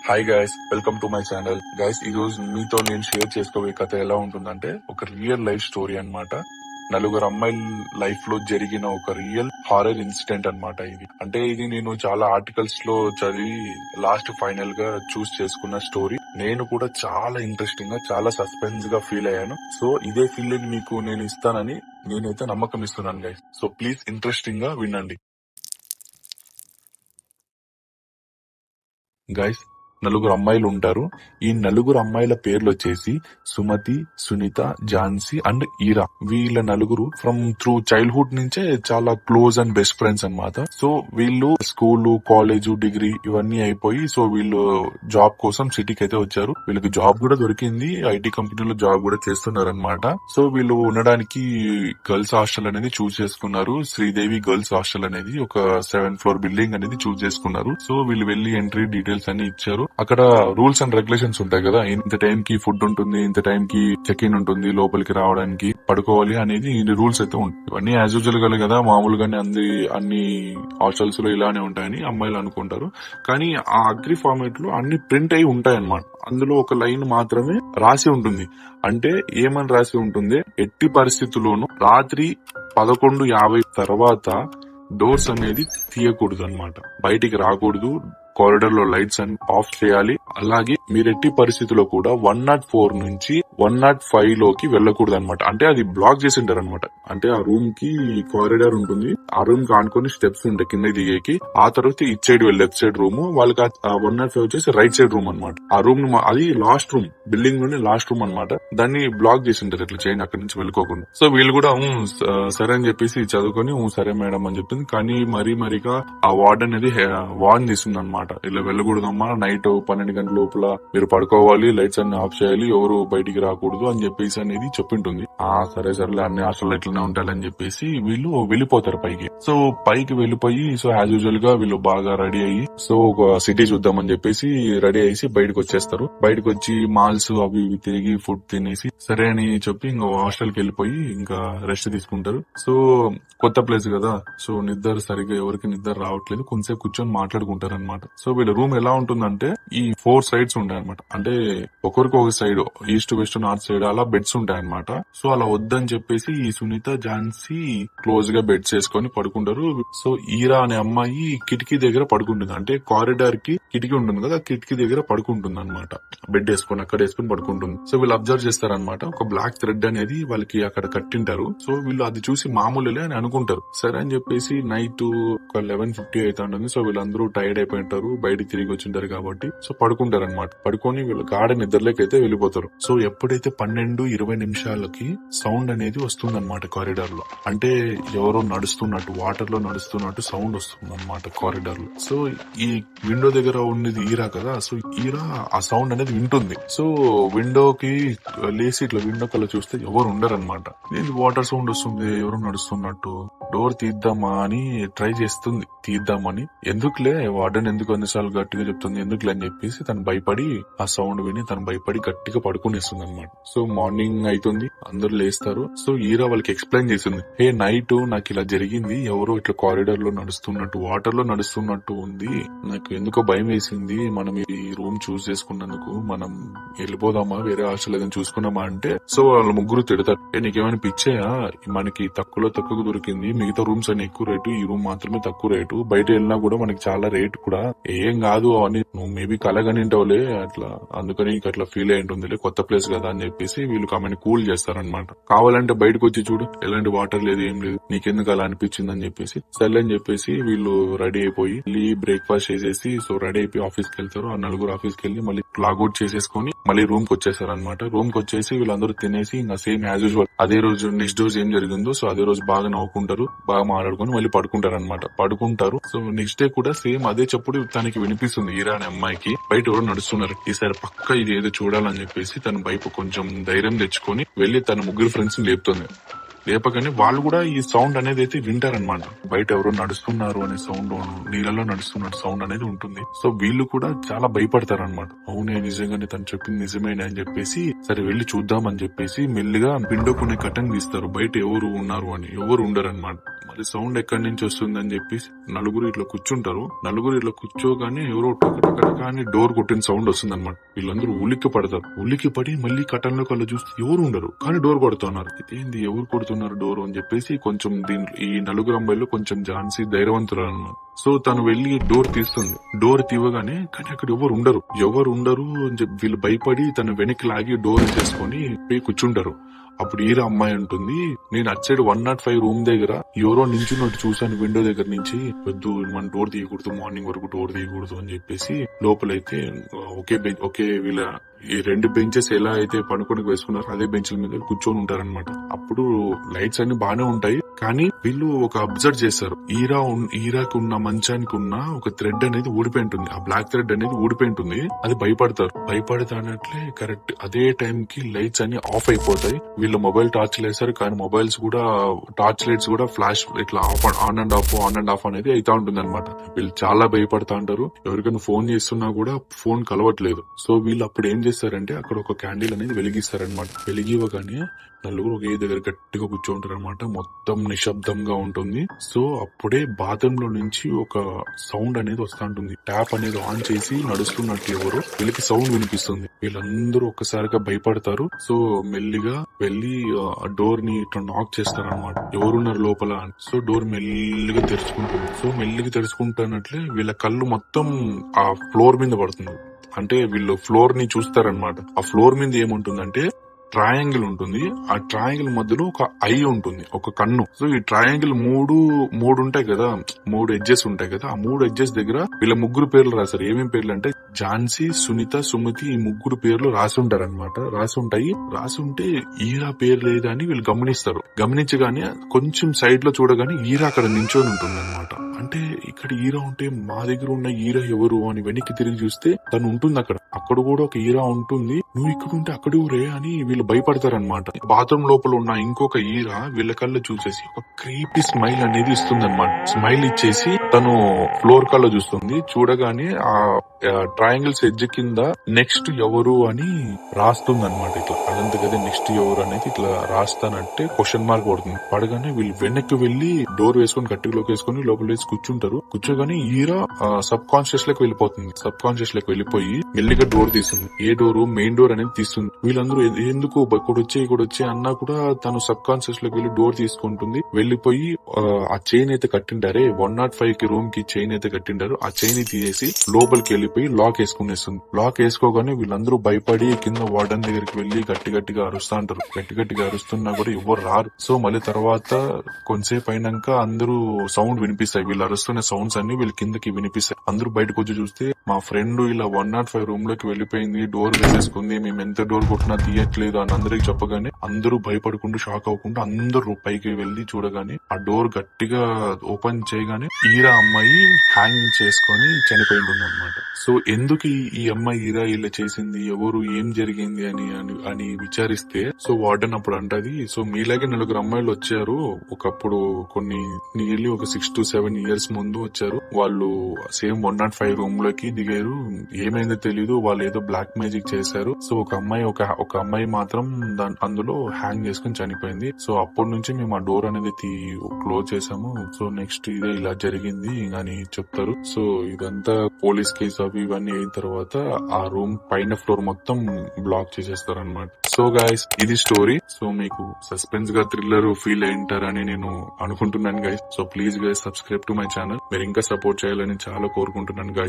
Hi guys, welcome to my channel. Guys, ఈ రోజు మీతో నేను షేర్ చేసుకోబోయే కథ ఎలా ఉంటుందంటే ఒక రియల్ లైఫ్ స్టోరీ అన్నమాట. నలుగురు అమ్మాయిల లైఫ్ లో జరిగిన ఒక రియల్ హారర్ ఇన్సిడెంట్ అన్నమాట. ఇది నేను చాలా ఆర్టికల్స్ లో చదివి లాస్ట్ ఫైనల్ గా చూస్ చేసుకున్న స్టోరీ. నేను కూడా చాలా ఇంట్రెస్టింగ్ గా, చాలా సస్పెన్స్ గా ఫీల్ అయ్యాను. సో ఇదే ఫీలింగ్ మీకు నేను ఇస్తానని నేనైతే నమ్మకం ఇస్తున్నాను గైస్. సో ప్లీజ్ ఇంట్రెస్టింగ్ గా వినండి. గైస్, నలుగురు అమ్మాయిలు ఉంటారు. ఈ నలుగురు అమ్మాయిల పేర్లు వచ్చేసి సుమతి, సునీత, ఝాన్సీ అండ్ ఈరా. వీళ్ళ నలుగురు ఫ్రమ్ త్రూ చైల్డ్హుడ్ నుంచే చాలా క్లోజ్ అండ్ బెస్ట్ ఫ్రెండ్స్ అన్నమాట. సో వీళ్ళు స్కూల్, కాలేజ్, డిగ్రీ ఇవన్నీ అయిపోయి సో వీళ్ళు జాబ్ కోసం సిటీకి అయితే వచ్చారు. వీళ్ళకి జాబ్ కూడా దొరికింది, ఐటీ కంపెనీలో జాబ్ కూడా చేస్తున్నారు అనమాట. సో వీళ్ళు ఉండడానికి గర్ల్స్ హాస్టల్ అనేది చూస్ చేసుకున్నారు. శ్రీదేవి గర్ల్స్ హాస్టల్ అనేది ఒక 7th ఫ్లోర్ బిల్డింగ్ అనేది చూస్ చేసుకున్నారు. సో వీళ్ళు వెళ్లి ఎంట్రీ డీటెయిల్స్ అన్ని ఇచ్చారు. అక్కడ రూల్స్ అండ్ రెగ్యులేషన్స్ ఉంటాయి కదా, ఇంత టైం కి ఫుడ్ ఉంటుంది, ఇంత టైం కి చెక్ ఇన్ ఉంటుంది, లోపలికి రావడానికి పడుకోవాలి అనేది రూల్స్ అయితే ఉంటాయి. ఇవన్నీ యాజ్ యూజువల్ గా కదా, మామూలుగానే అన్ని హాస్టల్స్ లో ఇలానే ఉంటాయని అమ్మాయిలు అనుకుంటారు. కానీ ఆ అగ్రి ఫార్మేట్ లో అన్ని ప్రింట్ అయి ఉంటాయి అన్నమాట. అందులో ఒక లైన్ మాత్రమే రాసి ఉంటుంది. అంటే ఏమని రాసి ఉంటుంది, ఎట్టి పరిస్థితుల్లోనూ రాత్రి 11:50 తర్వాత డోర్స్ అనేది తీయకూడదు అన్నమాట. బయటికి రాకూడదు, కారిడార్ లో లైట్స్ అన్ని ఆఫ్ చేయాలి. అలాగే మీరు ఎట్టి పరిస్థితిలో కూడా 104 నుంచి 105 లోకి వెళ్ళకూడదు అనమాట. అంటే అది బ్లాక్ చేసి ఉంటారు అనమాట. అంటే ఆ రూమ్ కి కారిడార్ ఉంటుంది, ఆ రూమ్ కి ఆనుకొని స్టెప్స్ ఉంటాయి కింద దిగేకి. ఆ తర్వాత it side left side room, వాళ్ళకి 105 వచ్చేసి రైట్ సైడ్ రూమ్ అనమాట. ఆ రూమ్ అది లాస్ట్ రూమ్, బిల్డింగ్ లోనే లాస్ట్ రూమ్ అనమాట. దాన్ని బ్లాక్ చేసి ఉంటారు ఇట్లా చైన్ అక్కడి నుంచి వెళ్ళుకోకుండా. సో వీళ్ళు కూడా సరే అని చెప్పేసి చదువుకొని సరే మేడం అని చెప్తుంది. కానీ మరీగా ఆ వార్డ్ అనేది వార్న్ చేస్తుంది అనమాట. ఇలా వెళ్ళకూడదమ్మా, నైట్ 12 గంటల లోపల మీరు పడుకోవాలి, లైట్స్ అన్ని ఆఫ్ చేయాలి, ఎవరు బయటికి రాకూడదు అని చెప్పేసి అనేది చెప్పింటుంది. సరేలే అన్ని హాస్టల్ ఇట్లనే ఉంటాయని చెప్పేసి వీళ్ళు వెళ్ళిపోతారు పైకి. సో పైకి వెళ్ళిపోయి సో యాజ్ యూజువల్ గా వీళ్ళు బాగా రెడీ అయ్యి సో ఒక సిటీ చూద్దామని చెప్పేసి రెడీ అయ్యి బయటకు వచ్చేస్తారు. బయటకు వచ్చి మాల్స్ అవి ఇవి తిరిగి ఫుడ్ తినేసి సరే అని చెప్పి ఇంకా హాస్టల్ కి వెళ్ళిపోయి ఇంకా రెస్ట్ తీసుకుంటారు. సో కొత్త ప్లేస్ కదా, సో నిద్ర సరిగ్గా ఎవరికి నిద్ర రావట్లేదు, కొంతసేపు కూర్చొని మాట్లాడుకుంటారు అనమాట. సో వీళ్ళ రూమ్ ఎలా ఉంటుందంటే ఈ 4 సైడ్స్ ఉంటాయి అనమాట. అంటే ఒకరికి ఒక side, east, west, north side అలా బెడ్స్ ఉంటాయి అనమాట. సో అలా వద్దని చెప్పేసి ఈ సునీత, ఝాన్సీ క్లోజ్ గా బెడ్స్ వేసుకొని పడుకుంటారు. సో ఈరా అనే అమ్మాయి కిటికీ దగ్గర పడుకుంటుంది. అంటే కారిడార్ కి కిటికీ ఉంటుంది కదా, కిటికీ దగ్గర పడుకుంటుంది అనమాట. బెడ్ వేసుకొని అక్కడ వేసుకొని పడుకుంటుంది. సో వీళ్ళు అబ్జర్వ్ చేస్తారనమాట. ఒక బ్లాక్ థ్రెడ్ అనేది వాళ్ళకి అక్కడ కట్టింటారు. సో వీళ్ళు అది చూసి మామూలులే అని అనుకుంటారు. సరే అని చెప్పేసి నైట్ ఒక 11:50 అయితే ఉంటుంది. సో వీళ్ళందరూ టైర్డ్ అయిపోయి ఉంటారు, బయటికి తిరిగి వచ్చింటారు కాబట్టి సో పడుకుంటారు అనమాట. పడుకొని వీళ్ళు గాఢ నిద్రలోకి అయితే వెళ్ళిపోతారు. సో ఎప్పుడైతే 12:20 సౌండ్ అనేది వస్తుందన్నమాట కారిడార్ లో. అంటే ఎవరో నడుస్తున్నట్టు, వాటర్ లో నడుస్తున్నట్టు సౌండ్ వస్తుంది అనమాట కారిడార్ లో. సో ఈ విండో దగ్గర ఉన్నది ఈరా కదా, సో ఈరా ఆ సౌండ్ అనేది వింటుంది. సో విండోకి లేసి ఇట్లా విండో కల్లా చూస్తే ఎవరు ఉండరు అనమాట. వాటర్ సౌండ్ వస్తుంది, ఎవరు నడుస్తున్నట్టు, డోర్ తీద్దామా అని ట్రై చేస్తుంది, తీద్దామని. ఎందుకులే వార్డెన్ ఎందుకు అన్నిసార్లు గట్టిగా చెప్తుంది, ఎందుకులే అని చెప్పేసి తను భయపడి ఆ సౌండ్ విని తను భయపడి గట్టిగా పడుకునేస్తుంది అనమాట. సో మార్నింగ్ అవుతుంది, అందరూ లేస్తారు. సో ఈరా వాళ్ళకి ఎక్స్ప్లెయిన్ చేసింది, నైట్ నాకు ఇలా జరిగింది, ఎవరో ఇట్లా కారిడార్ లో నడుస్తున్నట్టు, వాటర్ లో నడుస్తున్నట్టు ఉంది, నాకు ఎందుకో భయం వేసింది, మనం ఈ రూమ్ చూస్ చేసుకున్నందుకు మనం వెళ్ళిపోదామా, వేరే హాస్టల్ ఏదైనా చూసుకున్నామా అంటే సో వాళ్ళ ముగ్గురు తిడతారు, నీకేమైనా పిచ్చాయా, మనకి తక్కువ దొరికింది, మిగతా రూమ్స్ అని ఎక్కువ రేటు, ఈ రూమ్ మాత్రమే తక్కువ రేటు, బయట వెళ్ళినా కూడా మనకి చాలా రేట్ కూడా, ఏం కాదు అని నువ్వు మేబీ కలగని ఉంటావులే, అట్లా అందుకని అట్లా ఫీల్ అయి ఉంటుందిలే, కొత్త ప్లేస్ కదా అని చెప్పేసి వీళ్ళు ఆమెను కూల్ చేస్తారనమాట. కావాలంటే బయటకు వచ్చి చూడు, ఎలాంటి వాటర్ లేదు, ఏం లేదు, నీకెందుకు అలా అనిపించింది అని చెప్పేసి సరే అని చెప్పేసి వీళ్ళు రెడీ అయిపోయి బ్రేక్ఫాస్ట్ చేసేసి సో రెడీ అయిపోయి ఆఫీస్ కి వెళ్తారు. ఆ నలుగురు ఆఫీస్ కి వెళ్ళి మళ్ళీ లాగౌట్ చేసేసుకుని మళ్ళీ రూమ్ కి వచ్చేసారు అనమాట. రూమ్ కి వచ్చేసి వీళ్ళందరూ తినేసి ఇంకా సేమ్ యాజ్ యూజువల్ అదే రోజు నెక్స్ట్ డోస్ ఏం జరిగిందో సో అదే రోజు బాగా నవ్వుకుంటారు, బాగా మాట్లాడుకుని మళ్ళీ పడుకుంటారు అనమాట. పడుకుంటారు. సో నెక్స్ట్ డే కూడా సేమ్ అదే చెప్పుడు తనకి వినిపిస్తుంది ఈరా అనే అమ్మాయికి, బయట ఎవరో నడుస్తున్నారు, ఈసారి పక్క ఇది ఏదో చూడాలని చెప్పేసి తన వైపు కొంచెం ధైర్యం తెచ్చుకొని వెళ్లి తన ముగ్గురు ఫ్రెండ్స్ ని లేపుతుంది. లేపగానే వాళ్ళు కూడా ఈ సౌండ్ అనేది అయితే వింటారనమాట. బయట ఎవరో నడుస్తున్నారు అనే సౌండ్, నీళ్ళలో నడుస్తున్న సౌండ్ అనేది ఉంటుంది. సో వీళ్ళు కూడా చాలా భయపడతారు అనమాట. అవునే, నిజంగానే తను చెప్పింది నిజమేనే అని చెప్పేసి సరే వెళ్లి చూద్దాం అని చెప్పేసి మెల్లిగా విండో కొన్ని కటన్ తీస్తారు. బయట ఎవరు ఉన్నారు అని. ఎవరు ఉండరు అనమాట. మరి సౌండ్ ఎక్కడి నుంచి వస్తుంది అని చెప్పేసి నలుగురు ఇట్లా కూర్చుంటారు. నలుగురు ఇట్లా కూర్చోగానే ఎవరో టకటక అని డోర్ కొట్టిన సౌండ్ వస్తుంది అనమాట. వీళ్ళందరూ ఉలిక్కి పడతారు. ఉలిక్కి పడి మళ్ళీ కటన్లో కళ్ళు చూస్తే ఎవరు ఉండరు, కానీ డోర్ కొడుతున్నారు. ఇదేంది, ఎవరు కొడుతున్నారు డోర్ అని చెప్పేసి కొంచెం ఈ నలుగురు అమ్మాయిలు కొంచెం ఝాన్సీ ధైర్యవంతురాలు అన్నమాట. సో తను వెళ్లి డోర్ తీస్తుంది. డోర్ తీవగానే కానీ అక్కడ ఎవరు ఉండరు అని చెప్పి వీళ్ళు భయపడి తను వెనక్కి లాగి డోర్ చేసుకుని పోయి కూర్చుంటారు. అప్పుడు ఈరా అమ్మాయి ఉంటుంది, నేను అటు సైడ్ 105 రూమ్ దగ్గర ఎవరో నించున్నట్టు చూసాను విండో దగ్గర నుంచి. వద్దు, మన డోర్ తీయకూడదు, మార్నింగ్ వరకు డోర్ తీయకూడదు అని చెప్పేసి లోపలైతే ఒకే వీళ్ళ ఈ 2 బెంచెస్ ఎలా అయితే పనుకోనికి వేసుకున్నారో అదే బెంచ్ల మీద కూర్చొని ఉంటారనమాట. అప్పుడు లైట్స్ అన్ని బానే ఉంటాయి, కానీ వీళ్ళు ఒక అబ్జర్వ్ చేస్తారు. ఈరాకి ఉన్న మంచానికి ఉన్న ఒక థ్రెడ్ అనేది ఊడిపోయి ఉంటుంది. ఆ బ్లాక్ థ్రెడ్ అనేది ఊడిపోయి ఉంటుంది. అది భయపడతానట్లే కరెక్ట్ అదే టైం కి లైట్స్ అన్ని ఆఫ్ అయిపోతాయి. వీళ్ళు మొబైల్ టార్చ్ లేసారు, కానీ మొబైల్స్ కూడా టార్చ్ లైట్స్ కూడా ఫ్లాష్ ఇట్లా ఆన్ అండ్ ఆఫ్ అనేది అయితా ఉంటుంది అనమాట. వీళ్ళు చాలా భయపడతా ఉంటారు. ఎవరికైనా ఫోన్ చేస్తున్నా కూడా ఫోన్ కలవట్లేదు. సో వీళ్ళు అప్పుడు ఏం చేస్తారంటే అక్కడ ఒక క్యాండిల్ అనేది వెలిగిస్తారనమాట. వెలిగివ్వగానే నలుగురు ఒకే దగ్గర గట్టిగా కూర్చోంటారు అనమాట. మొత్తం నిశ్శబ్దంగా ఉంటుంది. సో అప్పుడే బాత్రూమ్ లో నుంచి ఒక సౌండ్ అనేది వస్తా ఉంటుంది. ట్యాప్ అనేది ఆన్ చేసి నడుస్తున్నట్టు ఎవరు వీళ్ళకి సౌండ్ వినిపిస్తుంది. వీళ్ళందరూ ఒక్కసారిగా భయపడతారు. సో మెల్లిగా వెళ్లి ఆ డోర్ ని ఇట్లా నాక్ చేస్తారనమాట. ఎవరున్నారు లోపల అని. సో డోర్ మెల్లిగా తెరుచుకుంటుంది. సో మెల్లిగా తెరుచుకుంటున్నట్లే వీళ్ళ కళ్ళు మొత్తం ఆ ఫ్లోర్ మీద పడుతుంది. అంటే వీళ్ళు ఫ్లోర్ ని చూస్తారనమాట. ఆ ఫ్లోర్ మీద ఏముంటుందంటే ట్రయాంగిల్ ఉంటుంది. ఆ ట్రయాంగిల్ మధ్యలో ఒక ఐ ఉంటుంది, ఒక కన్ను. సో ఈ ట్రయాంగిల్ మూడు ఉంటాయి కదా, 3 ఎడ్జెస్ ఉంటాయి కదా. ఆ 3 ఎడ్జెస్ దగ్గర వీళ్ళ ముగ్గురు పేర్లు రాశారు. ఏమేమి పేర్లు అంటే ఝాన్సీ, సునీత, సుమతి, ఈ ముగ్గురు పేర్లు రాసి ఉంటారు అనమాట. రాసి ఉంటే ఈరా పేరు లేదా అని వీళ్ళు గమనిస్తారు. గమనించగానే కొంచెం సైడ్ లో చూడగానే ఈరా అక్కడ నించొని ఉంటుంది అనమాట. అంటే ఇక్కడ ఈరా ఉంటే మా దగ్గర ఉన్న ఈరా ఎవరు అని వెనక్కి తిరిగి చూస్తే తను ఉంటుంది అక్కడ కూడా ఒక ఈరా ఉంటుంది. నువ్వు ఇక్కడ ఉంటే అక్కడ ఊరే అని వీళ్ళు భయపడతారనమాట. బాత్రూమ్ లోపల ఉన్న ఇంకొక ఈరా వీళ్ళ కళ్ళు చూసేసి ఒక క్రీపీ స్మైల్ అనేది ఇస్తుంది అనమాట. స్మైల్ ఇచ్చేసి తను ఫ్లోర్ కళ్ళు చూస్తుంది. చూడగానే ఆ ట్రయాంగిల్స్ ఎడ్జ్ కింద నెక్స్ట్ ఎవరు అని రాస్తుంది అనమాట. ఇట్లా అదంతకదే నెక్స్ట్ ఎవరు అనేది ఇట్లా రాస్తానంటే క్వశ్చన్ మార్క్ పడుతుంది. పడగానే వీళ్ళు వెనక్కి వెళ్లి డోర్ వేసుకొని గట్టిగా వేసుకొని లోపల వేసి కూర్చుంటారు. కూర్చోగానే ఈరా సబ్ కాన్షియస్ లోకి వెళ్ళిపోతుంది. సబ్ కాన్షియస్ లోకి వెళ్ళిపోయి మెల్లిగా డోర్ తీస్తుంది. ఏ డోర్? మెయిన్ డోర్ అనేది తీస్తుంది. వీళ్ళందరూ ఎందుకు ఇక్కడ వచ్చే అన్నా కూడా తను సబ్ కాన్షియస్ లోకి వెళ్లి డోర్ తీసుకుంటుంది. వెళ్లిపోయి ఆ చైన్ అయితే కట్టింటారే 105 కి రూమ్ కి చైన్ అయితే కట్టింటారు. ఆ చైన్ తీసేసి లోపలికి వెళ్లిపోయి లాక్ వేసుకునేస్తుంది. లాక్ వేసుకోగానే వీళ్ళందరూ భయపడి కింద వార్డెన్ దగ్గరికి వెళ్లి గట్టిగా అరుస్తా అంటారు. గట్టిగా అరుస్తున్నా కూడా ఎవరు రారు. సో మళ్ళీ తర్వాత కొంతసేపు అయినాక అందరూ సౌండ్ వినిపిస్తాయి. వీళ్ళు అరుస్తున్న సౌండ్స్ అన్ని వీళ్ళ కిందకి వినిపిస్తాయి. అందరూ బయటకు వచ్చి చూస్తే మా ఫ్రెండ్ ఇలా 105 రూమ్ లోకి వెళ్లిపోయింది, డోర్ వేసేసుకుంది, మేము ఎంత డోర్ కొట్టినా తీయట్లేదు అని అందరికి చెప్పగానే అందరూ భయపడకుండా షాక్ అవ్వకుండా అందరూ పైకి వెళ్లి చూడగానే ఆ డోర్ గట్టిగా ఓపెన్ చేయగానే ఈరా అమ్మాయి హ్యాంగ్ చేసుకొని చనిపోయి ఉంటుంది అనమాట. సో ఎందుకు ఈ అమ్మాయి ఈరా ఇలా చేసింది, ఎవరు, ఏం జరిగింది అని విచారిస్తే సో వార్డెన్ అప్పుడు అంటది, సో మీలాగే 4 అమ్మాయిలు వచ్చారు ఒకప్పుడు, కొన్ని నియర్లీ ఒక 6 to 7 years ముందు వచ్చారు. వాళ్ళు సేమ్ 105 రూమ్ లోకి దిగారు. ఏమైందో తెలీదు, వాళ్ళు ఏదో బ్లాక్ మ్యాజిక్ చేశారు. సో ఒక అమ్మాయి మాత్రం అందులో హ్యాంగ్ చేసుకుని చనిపోయింది. సో అప్పటి నుంచి మేము ఆ డోర్ అనేది క్లోజ్ చేసాము. సో నెక్స్ట్ ఇదే ఇలా జరిగింది అని చెప్తారు. సో ఇదంతా పోలీస్ కేసు అవి ఇవన్నీ అయిన తర్వాత ఆ రూమ్ పైన ఫ్లోర్ మొత్తం బ్లాక్ చేసేస్తారు అనమాట. సో గైస్ ఇది స్టోరీ. సో మీకు సస్పెన్స్ గా థ్రిల్లర్ ఫీల్ అయింటారని నేను అనుకుంటున్నాను guys. So please guys subscribe to my channel. మీరు ఇంకా సపోర్ట్ చేయాలని చాలా కోరుకుంటున్నాను గైస్.